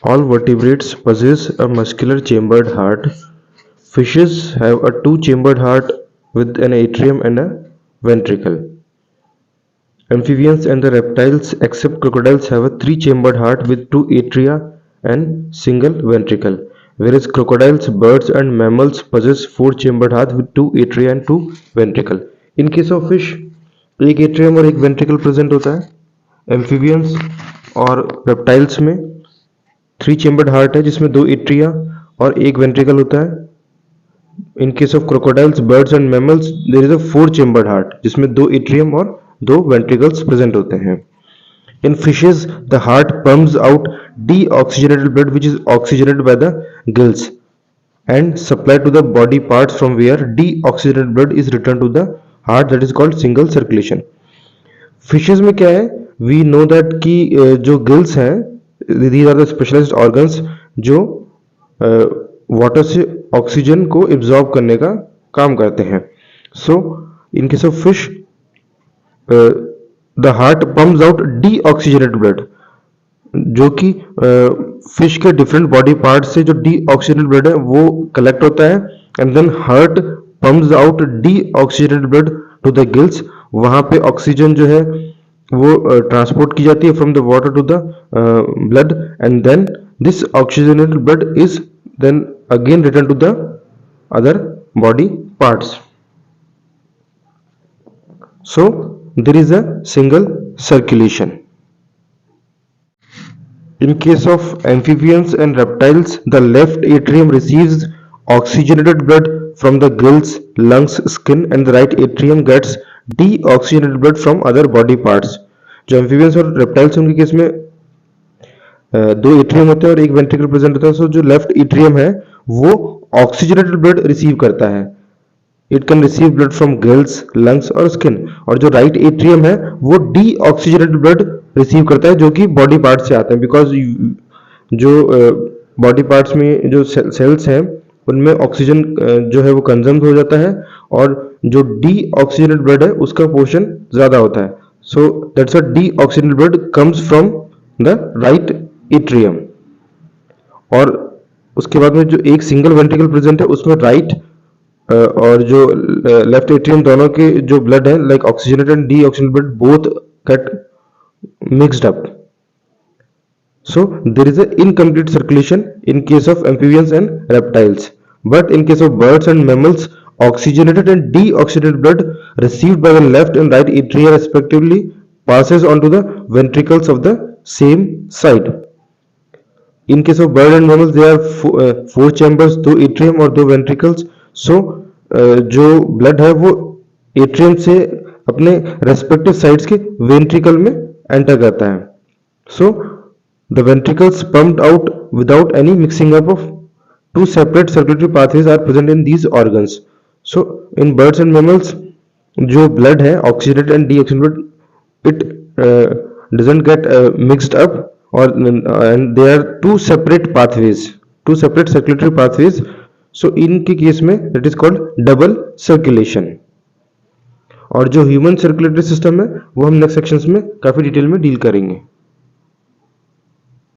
All vertebrates possess a muscular chambered heart. Fishes have a two-chambered heart with an atrium and a ventricle. Amphibians and the reptiles except crocodiles have a three-chambered heart with two atria and single ventricle, whereas crocodiles, birds and mammals possess four-chambered heart with two atria and two ventricle. In case of fish, एक atrium और एक ventricle present होता है. Amphibians और reptiles में three chambered heart है जिसमें दो एट्रिया और एक वेंट्रिकल होता है. In case of crocodiles, birds and mammals there is a four chambered heart जिसमें दो एट्रियम और दो वेंट्रिकल्स प्रेजेंट होते हैं. In fishes, the heart pumps out deoxygenated blood which is oxygenated by the gills and supplied to the body parts from where deoxygenated blood is returned to the heart, that is called single circulation. Fishes में क्या है, we know that कि जो gills हैं, these are the specialized organs जो water से oxygen को absorb करने का काम करते हैं. So in case of fish the heart pumps out deoxygenated blood, जो कि फिश के डिफरेंट बॉडी पार्ट से जो डीऑक्सीजनेटेड ब्लड है वो कलेक्ट होता है and then heart pumps out deoxygenated blood to the gills. वहां पे ऑक्सीजन जो है वो ट्रांसपोर्ट की जाती है from the water to the blood and then this oxygenated blood is then again return to the other body parts. So there is a single circulation. In case of amphibians and reptiles, the left atrium receives oxygenated blood from the gills, lungs, skin, and the right atrium gets deoxygenated blood from other body parts. जो amphibians और reptiles उनके case में दो atrium होते हैं और एक ventricle present होता है. सो जो लेफ्ट एट्रियम है वो ऑक्सीजनेटेड ब्लड रिसीव करता है. It can receive blood from gills, lungs और स्किन. और जो राइट एट्रियम है वो डीऑक्सीजनेटेड ब्लड रिसीव करता है जो कि बॉडी पार्ट से आते हैं, बिकॉज जो बॉडी पार्ट्स में जो सेल्स हैं उनमें ऑक्सीजन जो है वो कंज्यूम हो जाता है और जो डीऑक्सीजनेटेड ब्लड है उसका पोर्शन ज्यादा होता है. So that's why deoxygenated blood comes from the right atrium. और उसके बाद में जो एक सिंगल वेंट्रिकल प्रेजेंट है उसमें राइट और जो लेफ्ट एट्रियम दोनों के जो ब्लड है like oxygenated and deoxygenated blood both get mixed up. So there is an incomplete circulation in case of amphibians and reptiles, but in case of birds and mammals, oxygenated and deoxygenated blood received by the left and right atria respectively passes on to the ventricles of the same side. In case of bird and mammals, there are four chambers, दो atrium और दो ventricles. So जो blood है वो atrium से अपने respective sides के ventricle में enter करता है. So the ventricles pumped out without any mixing up of two separate circulatory pathways are present in these organs. So in birds and mammals, जो blood है oxygenated and deoxygenated blood, it doesn't get mixed up or and there are two separate pathways, two separate circulatory pathways. So इनके case में that is called double circulation. और जो human circulatory system है वो हम next sections में काफी detail में डील करेंगे.